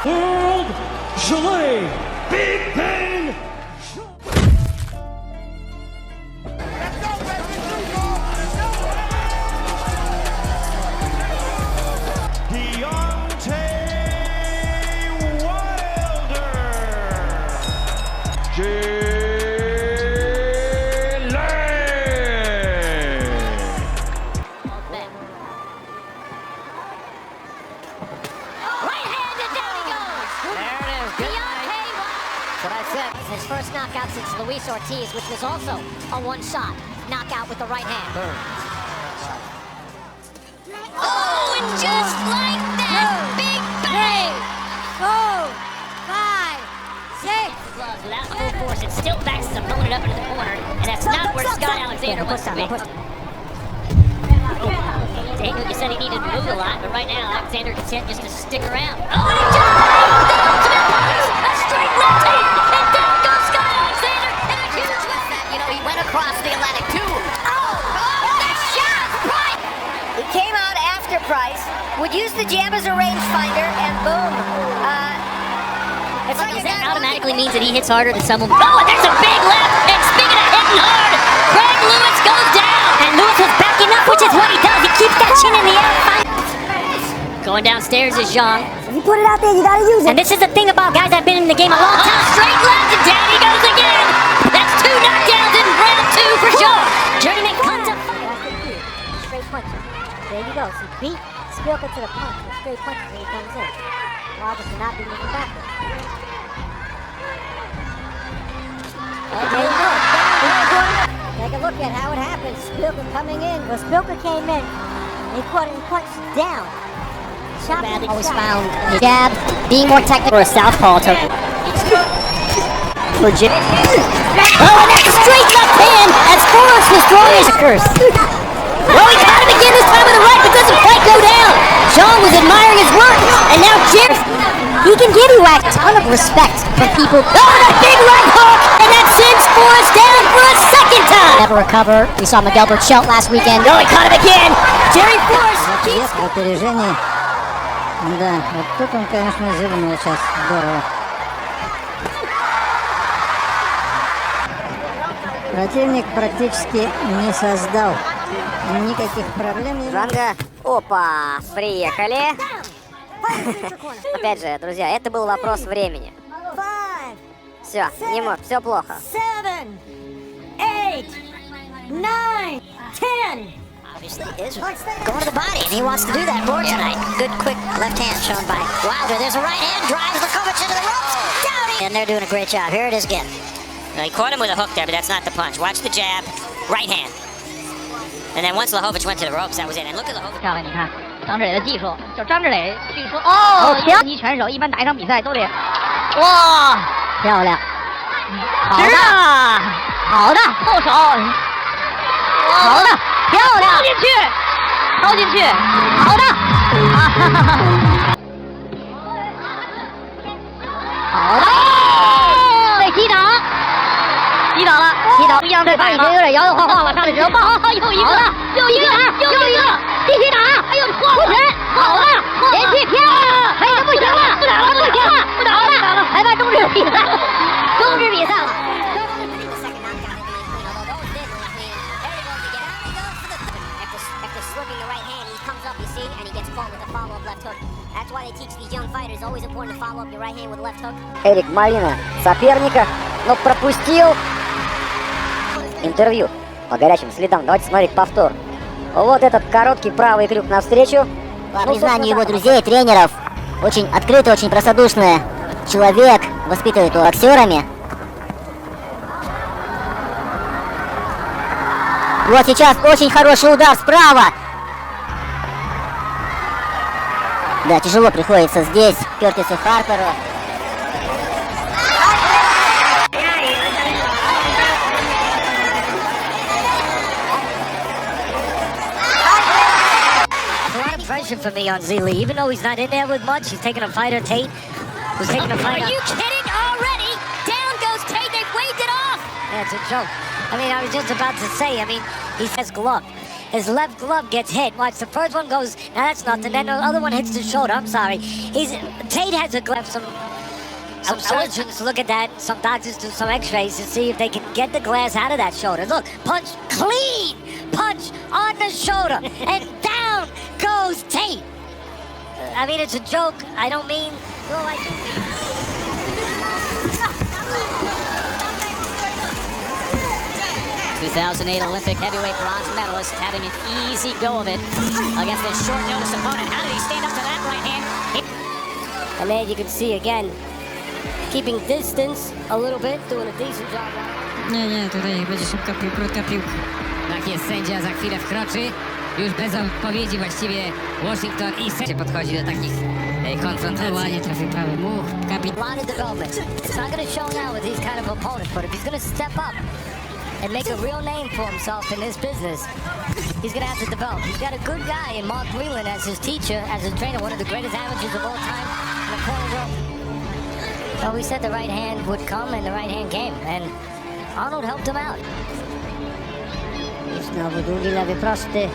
World ZHILEI Big Bang. DEONTAY WILDER. What I said. His first knockout since Luis Ortiz, which was also a one-shot knockout with the right hand. Oh, and just like that, big bang! 4, 5, 6. Gloves without the full force, it still backs his opponent up into the corner, and that's not where Scott Alexander wants to be. Daniel, you said he needed to move a lot, but right now Alexander content just to stick around. Oh, and he just the ultimate punch! A straight left hand, and down goes Scott Alexander, and a huge left hand. You know, he went across the Atlantic too. Oh, that shot, right! He came out after Price, would use the jab as a rangefinder, and boom. It's like That automatically means that he hits harder than someone. Oh, and there's a big left, and speaking of hitting hard, Craig Lewis goes down. And Lewis was backing up, which is what he does. He keeps that chin in the air. Going downstairs is Zhang. If you put it out there, you gotta use it. And this is the thing about guys that have been in the game a long time. Straight left, and down he goes again. That's 2 knockdowns in round 2 for Zhang. Journeyman comes up. Straight punch. There you go. So beat Spilka to the punch. With straight punches when he comes in. Logos will not be moving backward. There you go. Take a look at how it happens. Spilka coming in. Well, Spilka came in. He put him punched down. Always found his jab being more technical for a southpaw to legit. Oh, and that's a straight left hand as Forrest was drawing his curse. Well, he got him again this time with the right, but doesn't quite go down. Sean was admiring his work, and now Jerry, he can give you a ton of respect from people. Oh, and a big right hook, and that sends Forrest down for a second time. Never recover. We saw Miguel Burchelt last weekend. Oh, he caught him again. Jerry Forrest keeps. Да, вот тут он, конечно, зевнул сейчас здорово. Противник практически не создал никаких проблем. Ранга. Опа, приехали. Опять же, друзья, это был вопрос времени. Все, не может, все плохо. 7, 8, 9, 10. Obviously, is going to the body, and he wants to do that more tonight. Good, quick left hand shown by Wilder. There's a right hand, drives Lakovic into the ropes. Down, and they're doing a great job. Here it is again. Now, he caught him with a hook there, but that's not the punch. Watch the jab, right hand. And then once Lakovic went to the ropes, that was it. And look at Lakovic. 漂亮，你看张志磊的技术，就张志磊据说哦，超级拳手一般打一场比赛都得，哇，漂亮，好的，好的，后手，好的，漂亮，掏进去，好的，好的，被击倒，击倒了，击倒，一样对方已经有点摇摇晃晃了，上来之后，好，又一个，又一个，继续打，哎呦，出拳，好了，连续漂亮，哎呀，不行了，不打了，裁判终止比赛，终止比赛了。Slipping the right hand, he comes up, you see, and he gets caught with a follow-up left hook. That's why they teach these young fighters, always important to follow up your right hand with left hook. Эрик Малина соперника, но пропустил интервью по горячим следам. Давайте смотреть повтор. Вот этот короткий правый крюк навстречу. По признанию его друзей, тренеров, очень открытый, очень простодушный человек, воспитывает его боксерами. Вот сейчас очень хороший удар справа. Да, тяжело приходится здесь Кертису Харперу. Pressure for me on ZHILEI, even though he's not in there with much. He's taking a fighter, Tate. Who's taking a fighter. Are you kidding already? Down goes Tate. They waved it off. Yeah, it's a joke. I mean, I was just about to say, I mean, he says glove. His left glove gets hit. Watch, the first one goes, now that's nothing. Then the other one hits the shoulder. I'm sorry. Tate has a glove. Some surgeons look at that. Some doctors do some x-rays to see if they can get the glass out of that shoulder. Look, punch, clean punch on the shoulder. And down goes Tate. I mean, it's a joke. I don't mean, well, I do mean. 2008 Olympic heavyweight bronze medalist having an easy go of it against a short notice opponent. How did he stand up to that right hand? And there you can see again, keeping distance a little bit, doing a decent job. Nie, tutaj będzie szybka, krótka piłka. Tak jest, sędzia za chwilę wkroczy. Już bez odpowiedzi właściwie Washington i sędzia podchodzi do takich konfrontacji. Ładnie trafił prawy much. A lot of development. It's not going to show now with these kind of opponents, but if he's going to step up and make a real name for himself in this business, he's going to have to develop. He's got a good guy in Mark Whelan as his teacher, as his trainer, one of the greatest amateurs of all time in the corner row. Well, we said the right hand would come, and the right hand came, and Arnold helped him out. I znowu długi lewy prosty.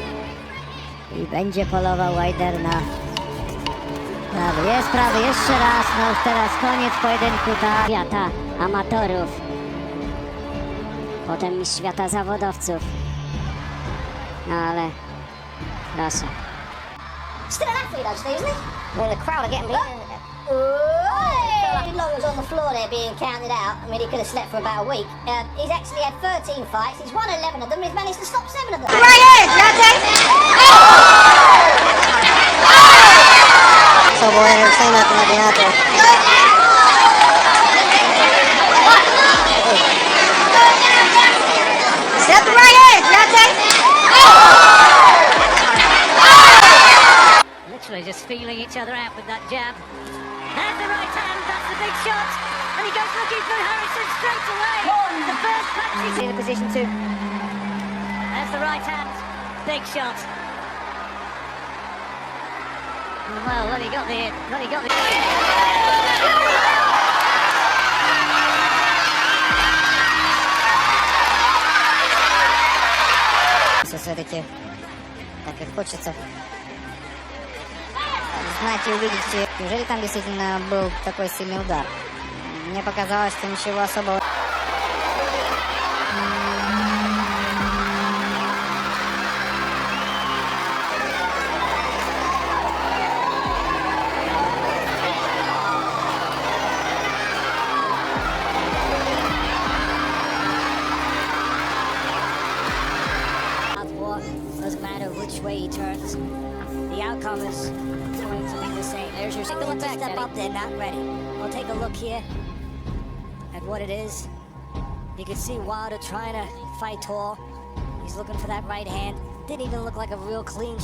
I będzie polował Wilder na prawy, jeszcze raz. No już teraz koniec pojedynku. Świata amatorów, potem mistrz świata zawodowców. No ale proszę. Still an athlete, actually, isn't he? Well, the crowd are getting behind. Long was on the floor there being counted out. I mean, he could have slept for about a week. He's actually had 13 fights. He's won 11 of them. He's managed to stop 7 of them. Right here, Dante. So buhay ng sa natin na dinate. Step right here, Dante. Literally just feeling each other out with that jab. And the right hand, that's the big shot. And he goes looking for Harrison straight away. The first punch he's in a position to. That's the right hand, big shot. Well, when he got the Все-таки так как хочется знать и увидеть, неужели там действительно был такой сильный удар. Мне показалось, что ничего особого. Doesn't matter which way he turns, the outcome is going to be the same. There's your second step up, they're not ready. We'll take a look here at what it is. You can see Wilder trying to fight tall. He's looking for that right hand. Didn't even look like a real clean shot.